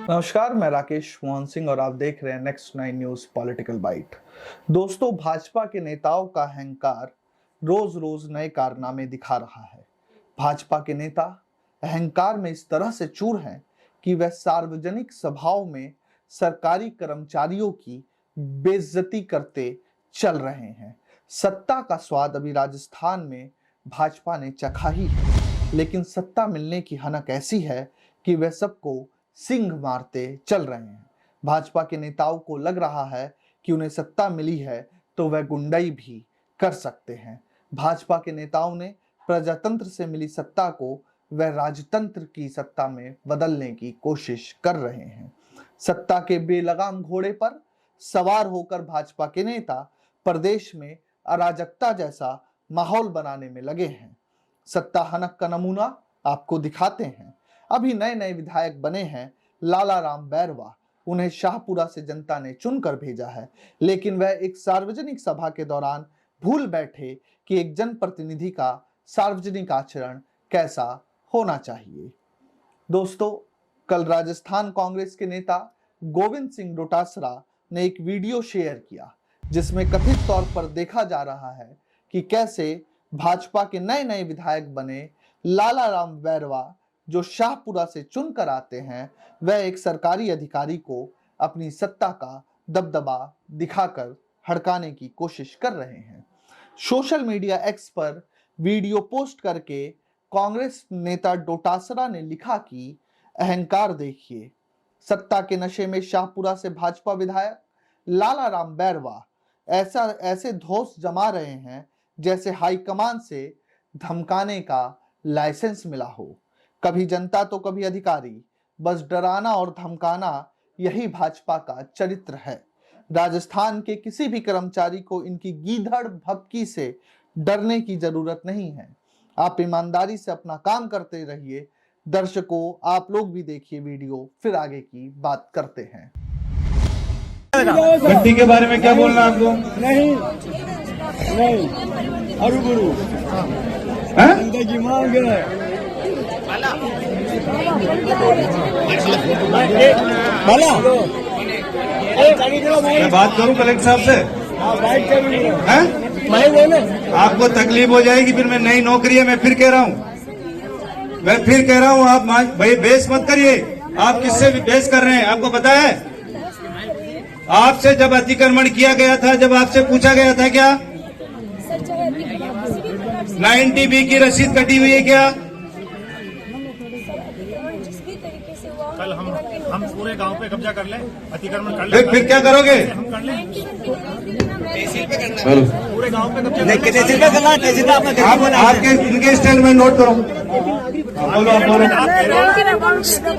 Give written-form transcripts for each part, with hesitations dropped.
नमस्कार, मैं राकेश मोहन सिंह और आप देख रहे हैं नेक्स्ट 9 न्यूज पॉलिटिकल बाइट। दोस्तों, भाजपा के नेताओं का अहंकार रोज रोज नए कारनामे दिखा रहा है। भाजपा के नेता अहंकार में इस तरह से चूर हैं कि वह सार्वजनिक सभाओं में सरकारी कर्मचारियों की बेइज्जती करते चल रहे हैं। सत्ता का स्वाद अभी राजस्थान में भाजपा ने चखा ही है, लेकिन सत्ता मिलने की हनक ऐसी है कि वह सबको सिंह मारते चल रहे हैं। भाजपा के नेताओं को लग रहा है कि उन्हें सत्ता मिली है तो वह गुंडाई भी कर सकते हैं। भाजपा के नेताओं ने प्रजातंत्र से मिली सत्ता को वह राजतंत्र की सत्ता में बदलने की कोशिश कर रहे हैं। सत्ता के बेलगाम घोड़े पर सवार होकर भाजपा के नेता प्रदेश में अराजकता जैसा माहौल बनाने में लगे हैं। सत्ता हनक का नमूना आपको दिखाते हैं। अभी नए नए विधायक बने हैं लाला राम बैरवा। उन्हें शाहपुरा से जनता ने चुनकर भेजा है, लेकिन वह एक सार्वजनिक सभा के दौरान भूल बैठे कि एक जनप्रतिनिधि का सार्वजनिक आचरण कैसा होना चाहिए। दोस्तों, कल राजस्थान कांग्रेस के नेता गोविंद सिंह डोटासरा ने एक वीडियो शेयर किया, जिसमें कथित तौर पर देखा जा रहा है कि कैसे भाजपा के नए नए विधायक बने लाला राम बैरवा, जो शाहपुरा से चुनकर आते हैं, वह एक सरकारी अधिकारी को अपनी सत्ता का दबदबा दिखाकर हड़काने की कोशिश कर रहे हैं। सोशल मीडिया एक्स पर वीडियो पोस्ट करके कांग्रेस नेता डोटासरा ने लिखा कि अहंकार देखिए, सत्ता के नशे में शाहपुरा से भाजपा विधायक लाला राम बैरवा ऐसे धौंस जमा रहे हैं जैसे हाईकमान से धमकाने का लाइसेंस मिला हो। कभी जनता तो कभी अधिकारी, बस डराना और धमकाना, यही भाजपा का चरित्र है। राजस्थान के किसी भी कर्मचारी को इनकी गीधड़ भभकी से डरने की जरूरत नहीं है। आप ईमानदारी से अपना काम करते रहिए। दर्शकों, आप लोग भी देखिए वीडियो, फिर आगे की बात करते हैं। गड्डी के बारे में क्या बोलना आपको? नहीं नहीं अरु गुरु जिंदगी मांग मैं बात करूं कलेक्टर साहब से? आपको तकलीफ हो जाएगी, फिर मैं नई नौकरी है, मैं फिर कह रहा हूं, आप भाई बेस मत करिए। आप किससे भी बेस कर रहे हैं? आपको पता है आपसे जब अतिक्रमण किया गया था, जब आपसे पूछा गया था क्या 90B की रसीद कटी हुई है क्या? कल हम पूरे गांव पे कब्जा कर लें, अतिक्रमण कर लें, फिर क्या करोगे? हम कर लें पूरे गांव पे कब्जा। आप आपके इनके स्टेटमेंट नोट करो।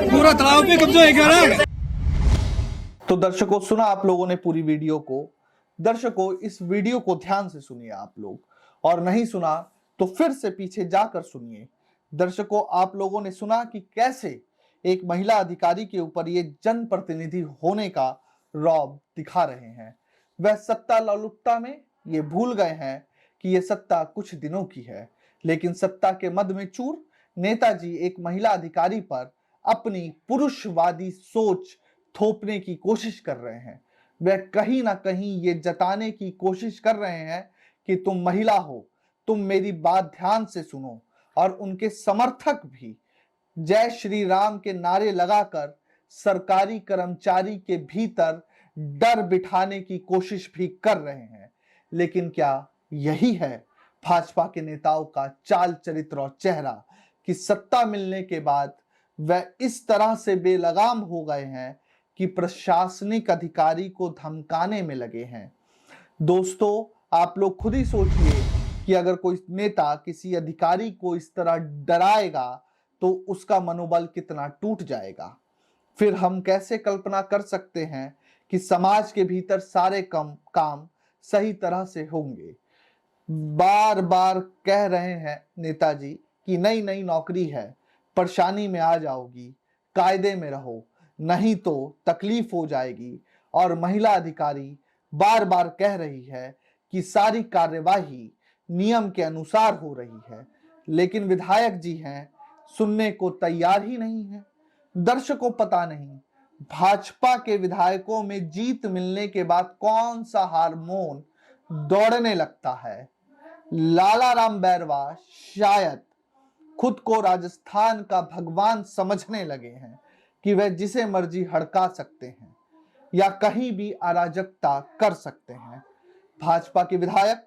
पूरा तालाब पे कब्जा है क्या? तो दर्शकों, सुना आप लोगों ने पूरी वीडियो को। दर्शकों, इस वीडियो को ध्यान से सुनिए आप लोग, और नहीं सुना तो फिर से पीछे जाकर सुनिए। दर्शकों, आप लोगों ने सुना कि कैसे एक महिला अधिकारी के ऊपर ये जनप्रतिनिधि होने का रौब दिखा रहे हैं। वह सत्ता लालुपता में ये भूल गए हैं कि ये सत्ता कुछ दिनों की है, लेकिन सत्ता के मद में चूर नेताजी एक महिला अधिकारी पर अपनी पुरुषवादी सोच थोपने की कोशिश कर रहे हैं। वह कहीं ना कहीं ये जताने की कोशिश कर रहे हैं कि तुम महिला हो, तुम मेरी बात ध्यान से सुनो। और उनके समर्थक भी जय श्री राम के नारे लगाकर सरकारी कर्मचारी के भीतर डर बिठाने की कोशिश भी कर रहे हैं। लेकिन क्या यही है भाजपा के नेताओं का चाल चरित्र और चेहरा कि सत्ता मिलने के बाद वह इस तरह से बेलगाम हो गए हैं कि प्रशासनिक अधिकारी को धमकाने में लगे हैं। दोस्तों, आप लोग खुद ही सोचिए कि अगर कोई नेता किसी अधिकारी को इस तरह डराएगा तो उसका मनोबल कितना टूट जाएगा। फिर हम कैसे कल्पना कर सकते हैं कि समाज के भीतर सारे काम सही तरह से होंगे। बार बार कह रहे हैं नेताजी कि नई नई नौकरी है, परेशानी में आ जाओगी, कायदे में रहो, नहीं तो तकलीफ हो जाएगी। और महिला अधिकारी बार बार कह रही है कि सारी कार्यवाही नियम के अनुसार हो रही है, लेकिन विधायक जी हैं सुनने को तैयार ही नहीं है। दर्शकों, पता नहीं भाजपा के विधायकों में जीत मिलने के बाद कौन सा हार्मोन दौड़ने लगता है। लाला राम बैरवा शायद खुद को राजस्थान का भगवान समझने लगे हैं कि वह जिसे मर्जी हड़का सकते हैं या कहीं भी अराजकता कर सकते हैं। भाजपा के विधायक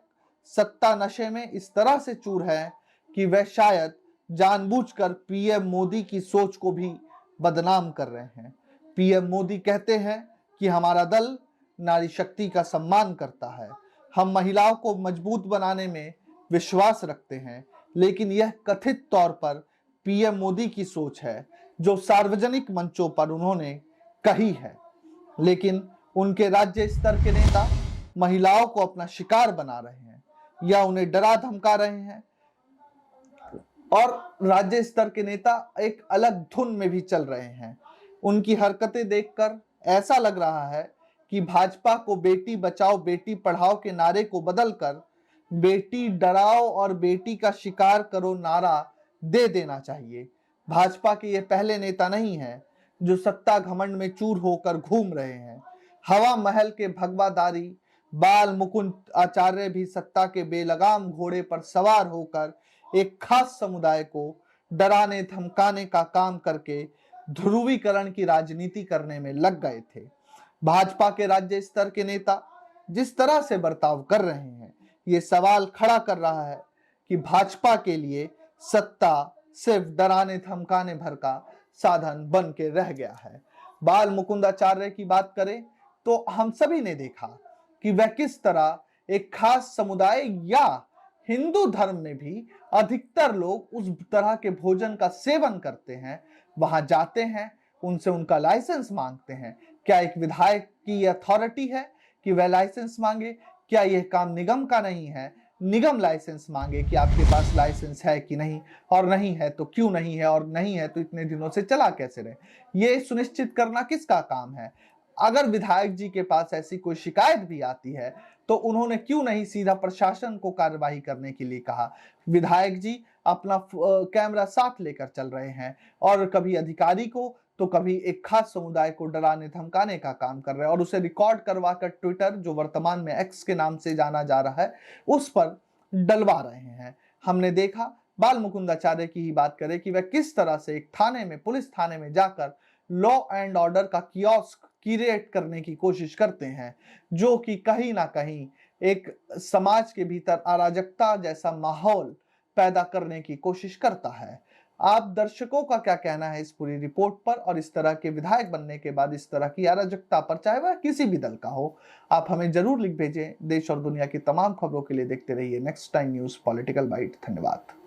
सत्ता नशे में इस तरह से चूर है कि वह शायद जानबूझकर पीएम मोदी की सोच को भी बदनाम कर रहे हैं। पीएम मोदी कहते हैं कि हमारा दल नारी शक्ति का सम्मान करता है, हम महिलाओं को मजबूत बनाने में विश्वास रखते हैं, लेकिन यह कथित तौर पर पीएम मोदी की सोच है जो सार्वजनिक मंचों पर उन्होंने कही है, लेकिन उनके राज्य स्तर के नेता महिलाओं को अपना शिकार बना रहे हैं या उन्हें डरा धमका रहे हैं और राज्य स्तर के नेता एक अलग धुन में भी चल रहे हैं। उनकी हरकतें देखकर ऐसा लग रहा है कि भाजपा को बेटी बचाओ बेटी पढ़ाओ के नारे को बदलकर बेटी डराओ और बेटी का शिकार करो नारा दे देना चाहिए। भाजपा के ये पहले नेता नहीं है जो सत्ता घमंड में चूर होकर घूम रहे हैं। हवा महल के भगवादारी बाल मुकुंद आचार्य भी सत्ता के बेलगाम घोड़े पर सवार होकर एक खास समुदाय को डराने धमकाने का काम करके ध्रुवीकरण की राजनीति करने में लग गए थे। भाजपा के राज्य स्तर के नेता जिस तरह से बर्ताव कर रहे हैं, ये सवाल खड़ा कर रहा है कि भाजपा के लिए सत्ता सिर्फ डराने धमकाने भर का साधन बन के रह गया है। बाल मुकुंदाचार्य की बात करें तो हम सभी ने देखा कि वह किस तरह एक खास समुदाय या हिंदू धर्म में भी अधिकतर लोग उस तरह के भोजन का सेवन करते हैं, वहां जाते हैं, उनसे उनका लाइसेंस मांगते हैं। क्या एक विधायक की अथॉरिटी है कि वह लाइसेंस मांगे? क्या यह काम निगम का नहीं है? निगम लाइसेंस मांगे कि आपके पास लाइसेंस है कि नहीं, और नहीं है तो क्यों नहीं है, और नहीं है तो इतने दिनों से चला कैसे रहे? ये सुनिश्चित करना किसका काम है? अगर विधायक जी के पास ऐसी कोई शिकायत भी आती है तो उन्होंने क्यों नहीं सीधा प्रशासन को कार्यवाही करने के लिए कहा? विधायक जी अपना कैमरा साथ लेकर चल रहे हैं और कभी अधिकारी को तो कभी एक खास समुदाय को डराने धमकाने का काम कर रहे हैं और उसे रिकॉर्ड करवा कर ट्विटर, जो वर्तमान में एक्स के नाम से जाना जा रहा है, उस पर डलवा रहे हैं। हमने देखा, बाल मुकुंदाचार्य की ही बात करें कि वह किस तरह से एक थाने में, पुलिस थाने में जाकर लॉ एंड ऑर्डर का कियोस्क क्रिएट करने की कोशिश करते हैं, जो कि कहीं ना कहीं एक समाज के भीतर अराजकता जैसा माहौल पैदा करने की कोशिश करता है। आप दर्शकों का क्या कहना है इस पूरी रिपोर्ट पर और इस तरह के विधायक बनने के बाद इस तरह की अराजकता पर, चाहे वह किसी भी दल का हो? आप हमें जरूर लिख भेजें। देश और दुनिया की तमाम खबरों के लिए देखते रहिए next time news political byte. धन्यवाद।